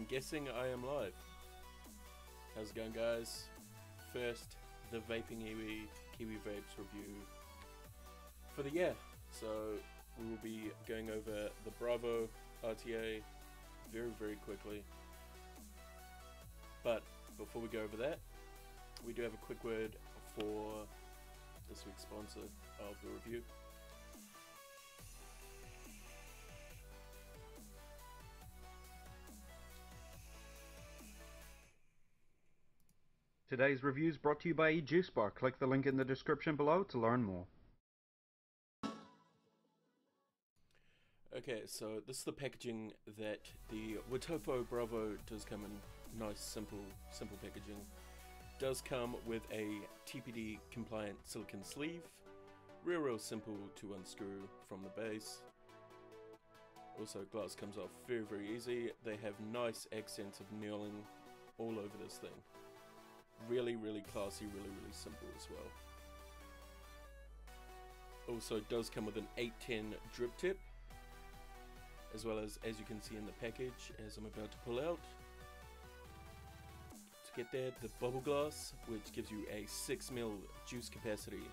I'm guessing I am live. How's it going, guys? First, the Vaping KeeWee Vapes review for the year. So we will be going over the Bravo RTA very quickly. But before we go over that, we do have a quick word for this week's sponsor of the review. Today's review is brought to you by Juice Bar. Click the link in the description below to learn more. Okay, so this is the packaging that the Wofoto Bravo does come in. Nice, simple packaging. Does come with a TPD compliant silicone sleeve. Real simple to unscrew from the base. Also, glass comes off very easy. They have nice accents of knurling all over this thing. Really classy, really simple as well. Also, it does come with an 810 drip tip, as well as you can see in the package, as I'm about to pull out. To get there, the bubble glass, which gives you a 6ml juice capacity,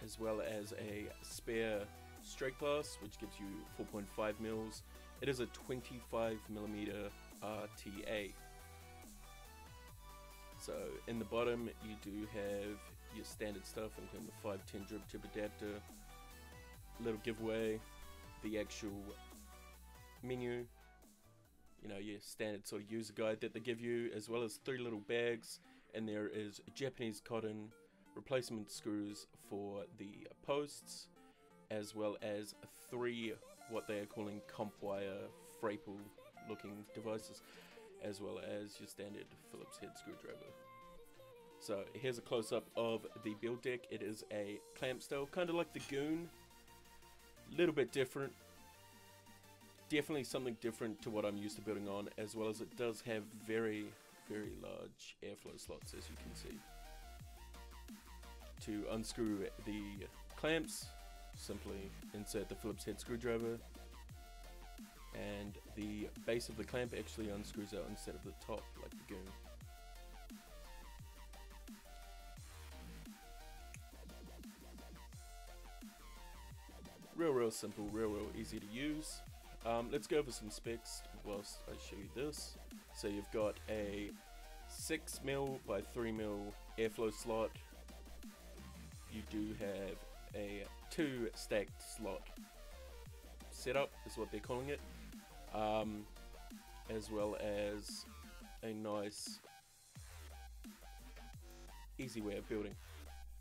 as well as a spare straight glass, which gives you 4.5 mils. It is a 25mm RTA. So in the bottom you do have your standard stuff, including the 510 drip tip adapter, little giveaway, the actual menu, you know, your standard sort of user guide that they give you, as well as 3 little bags, and there is Japanese cotton replacement screws for the posts, as well as 3 what they are calling comp wire Frapple looking devices, as well as your standard Phillips head screwdriver. So here's a close-up of the build deck. It is a clamp style, kind of like the Goon, little bit different. Definitely something different to what I'm used to building on, as well as it does have very large airflow slots, as you can see. To unscrew the clamps, simply insert the Phillips head screwdriver, and the base of the clamp actually unscrews out instead of the top like the Goon. Real simple, real easy to use. Let's go over some specs whilst I show you this. So you've got a 6mm by 3mm airflow slot. You do have a 2 stacked slot setup, is what they're calling it, as well as a nice easy way of building.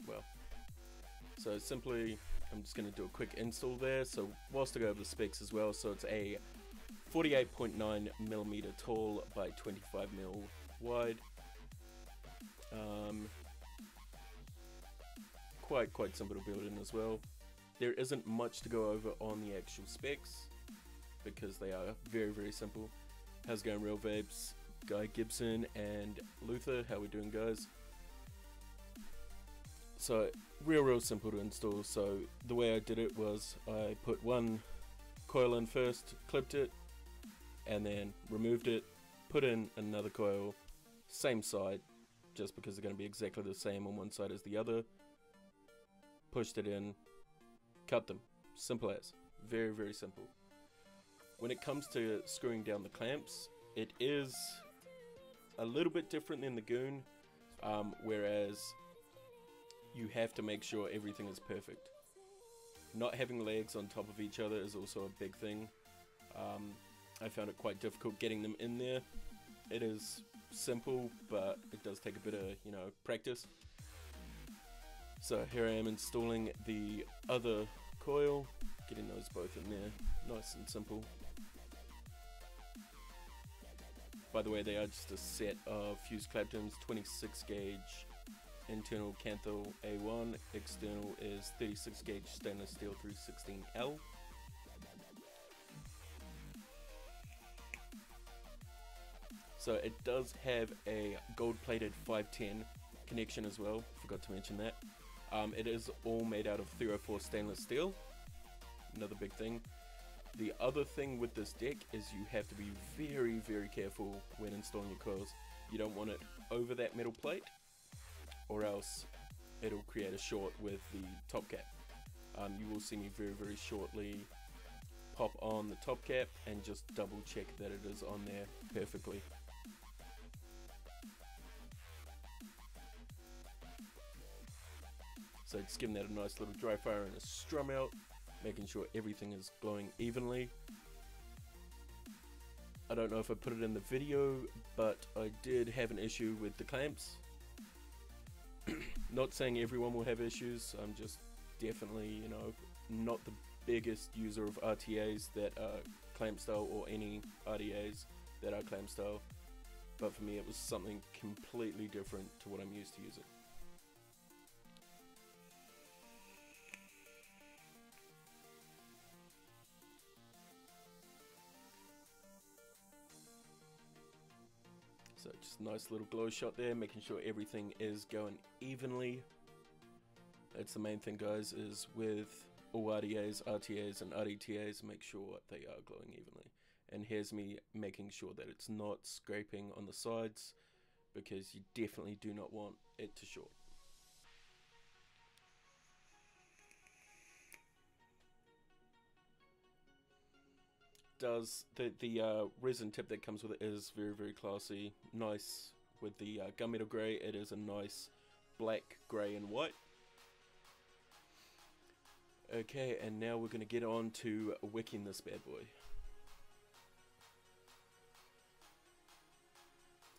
Well, so simply I'm just going to do a quick install there. So whilst I go over the specs as well, so it's a 48.9mm tall by 25mm wide. Quite simple to build in as well. There isn't much to go over on the actual specs because they are very simple. How's it going, Real Vapes? Guy Gibson and Luther, how we doing, guys? So real simple to install. So the way I did it was I put one coil in first, clipped it, and then removed it, put in another coil, same side, just because they're going to be exactly the same on one side as the other. Pushed it in, cut them. Simple as. Very simple. When it comes to screwing down the clamps, it is a little bit different than the Goon, whereas you have to make sure everything is perfect. Not having legs on top of each other is also a big thing. I found it quite difficult getting them in there. It is simple, but it does take a bit of, you know, practice. So here I am installing the other coil, getting those both in there, nice and simple. By the way, they are just a set of fused claptons, 26 gauge internal Canthal A1, external is 36 gauge stainless steel 316L. So it does have a gold plated 510 connection as well, forgot to mention that. It is all made out of 304 stainless steel, another big thing. The other thing with this deck is you have to be very, very careful when installing your coils. You don't want it over that metal plate, or else it'll create a short with the top cap. You will see me very, very shortly pop on the top cap and just double check that it is on there perfectly. So just giving that a nice little dry fire and a strum out, making sure everything is glowing evenly. I don't know if I put it in the video, but I did have an issue with the clamps. Not saying everyone will have issues, I'm just definitely, you know, not the biggest user of RTAs that are clamp style, or any RTAs that are clamp style, but for me it was something completely different to what I'm used to using. So just nice little glow shot there, making sure everything is going evenly. That's the main thing, guys, is with all RTAs, RTAs and RTAs, make sure they are glowing evenly. And here's me making sure that it's not scraping on the sides, because you definitely do not want it to short. The resin tip that comes with it is very, very classy, nice. With the gunmetal grey, it is a nice black, grey and white. Okay, and now we're going to get on to wicking this bad boy.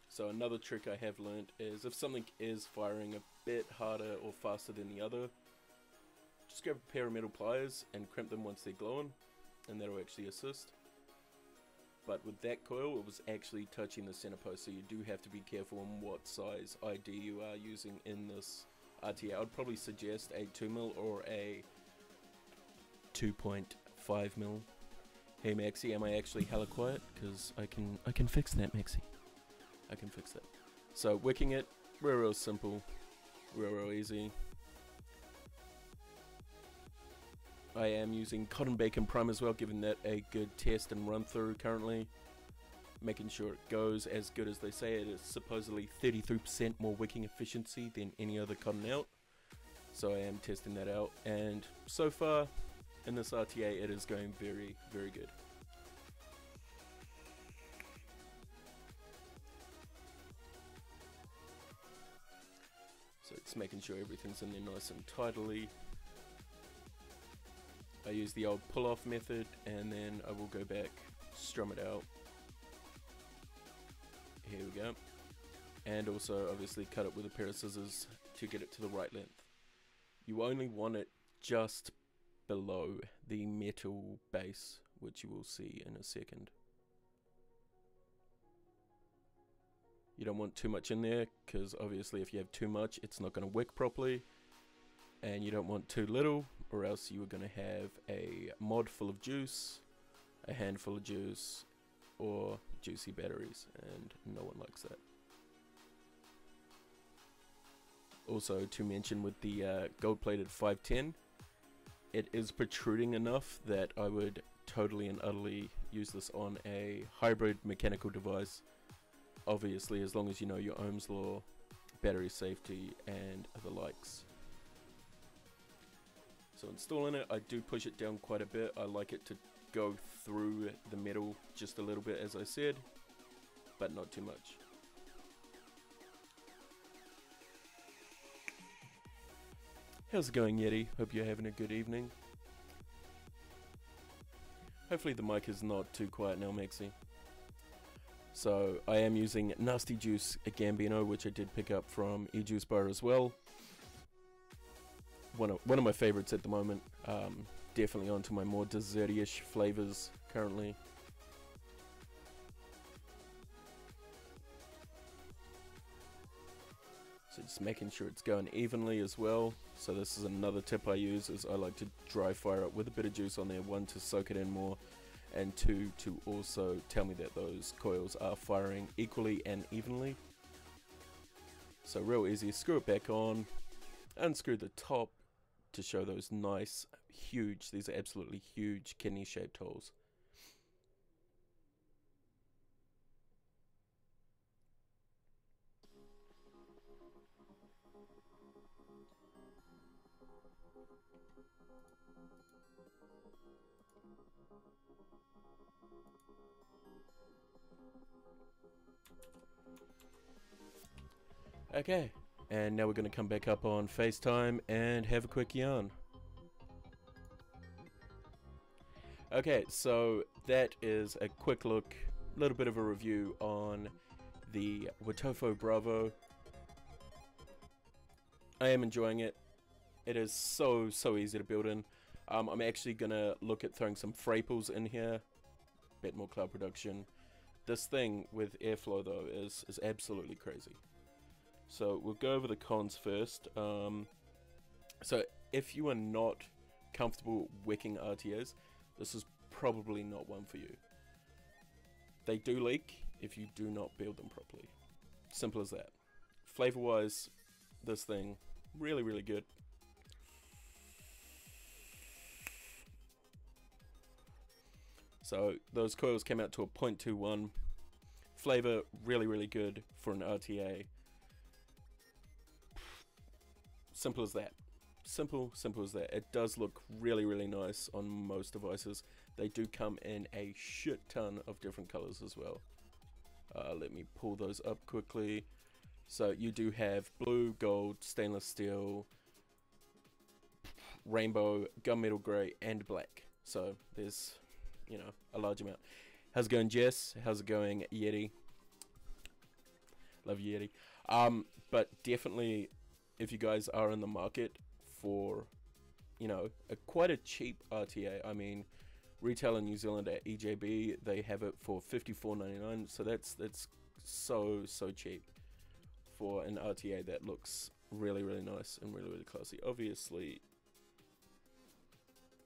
So another trick I have learned is, if something is firing a bit harder or faster than the other, just grab a pair of metal pliers and crimp them once they're glowing, and that'll actually assist. But with that coil, it was actually touching the center post, so you do have to be careful on what size ID you are using in this RTA. I'd probably suggest a 2mm or a 2.5mm. Hey Maxi, am I actually hella quiet? Because I can fix that, Maxi. I can fix that. So wicking it, real simple, real easy. I am using cotton bacon prime as well, giving that a good test and run through currently. Making sure it goes as good as they say. It is supposedly 33% more wicking efficiency than any other cotton out. So I am testing that out, and so far in this RTA it is going very, very good. So it's making sure everything's in there nice and tidily. I use the old pull-off method, and then I will go back, strum it out. Here we go. And also obviously cut it with a pair of scissors to get it to the right length. You only want it just below the metal base, which you will see in a second. You don't want too much in there, because obviously if you have too much, it's not going to wick properly. And you don't want too little, or else you are going to have a mod full of juice, a handful of juice, or juicy batteries, and no one likes that. Also, to mention with the gold-plated 510, it is protruding enough that I would totally and utterly use this on a hybrid mechanical device. Obviously, as long as you know your Ohm's law, battery safety, and the likes. So installing it, I do push it down quite a bit. I like it to go through the metal just a little bit, as I said, but not too much. How's it going, Yeti? Hope you're having a good evening. Hopefully the mic is not too quiet now, Maxi. So I am using Nasty Juice Gambino, which I did pick up from eJuice Bar as well. One of my favorites at the moment. Definitely onto my more desserty-ish flavors currently. So just making sure it's going evenly as well. So this is another tip I use, is I like to dry fire it with a bit of juice on there. One, to soak it in more, and two, to also tell me that those coils are firing equally and evenly. So real easy, screw it back on, unscrew the top to show those nice, huge, these are absolutely huge kidney shaped holes. Okay, and now we're going to come back up on FaceTime and have a quick yarn. Okay, so that is a quick look, a little bit of a review on the Wofoto Bravo. I am enjoying it. It is so easy to build in. I'm actually going to look at throwing some fraples in here, bit more cloud production. This thing with airflow though is absolutely crazy. So we'll go over the cons first. So if you are not comfortable wicking RTAs, this is probably not one for you. They do leak if you do not build them properly. Simple as that. Flavor wise, this thing really good. So those coils came out to a 0.21. Flavor really good for an RTA. Simple as that. Simple as that. It does look really nice on most devices. They do come in a shit ton of different colors as well. Let me pull those up quickly. So you do have blue, gold, stainless steel, rainbow, gunmetal grey, and black. So there's, you know, a large amount. How's it going, Jess? How's it going, Yeti? Love you, Yeti. But definitely, if you guys are in the market for, you know, quite a cheap RTA, I mean, retail in New Zealand at EJB, they have it for $54.99, so that's so cheap for an RTA that looks really nice and really classy. Obviously,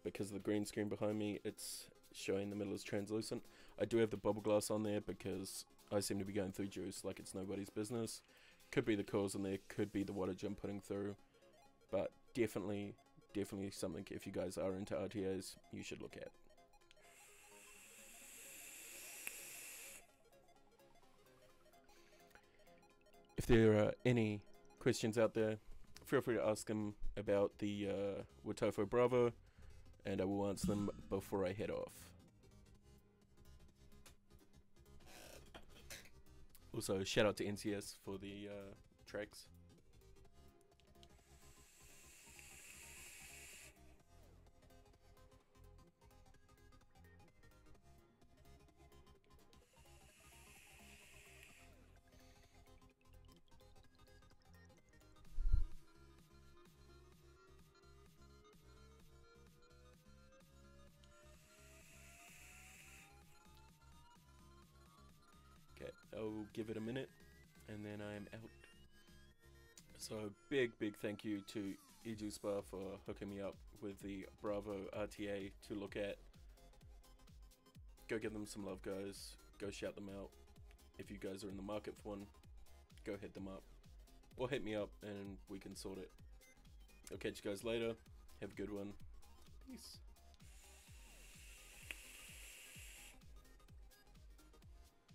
because of the green screen behind me, it's showing the middle is translucent. I do have the bubble glass on there because I seem to be going through juice like it's nobody's business. Could be the coils in there, could be the wattage I'm putting through, but definitely something, if you guys are into RTAs, you should look at. If there are any questions out there, feel free to ask them about the Wofoto Bravo, and I will answer them before I head off. Also, shout out to NCS for the tracks. Okay, I'll give it a minute and then I am out. So big thank you to eJuiceBar for hooking me up with the Bravo RTA to look at. Go give them some love, guys. Go shout them out. If you guys are in the market for one, go hit them up. Or hit me up and we can sort it. I'll catch you guys later. Have a good one. Peace.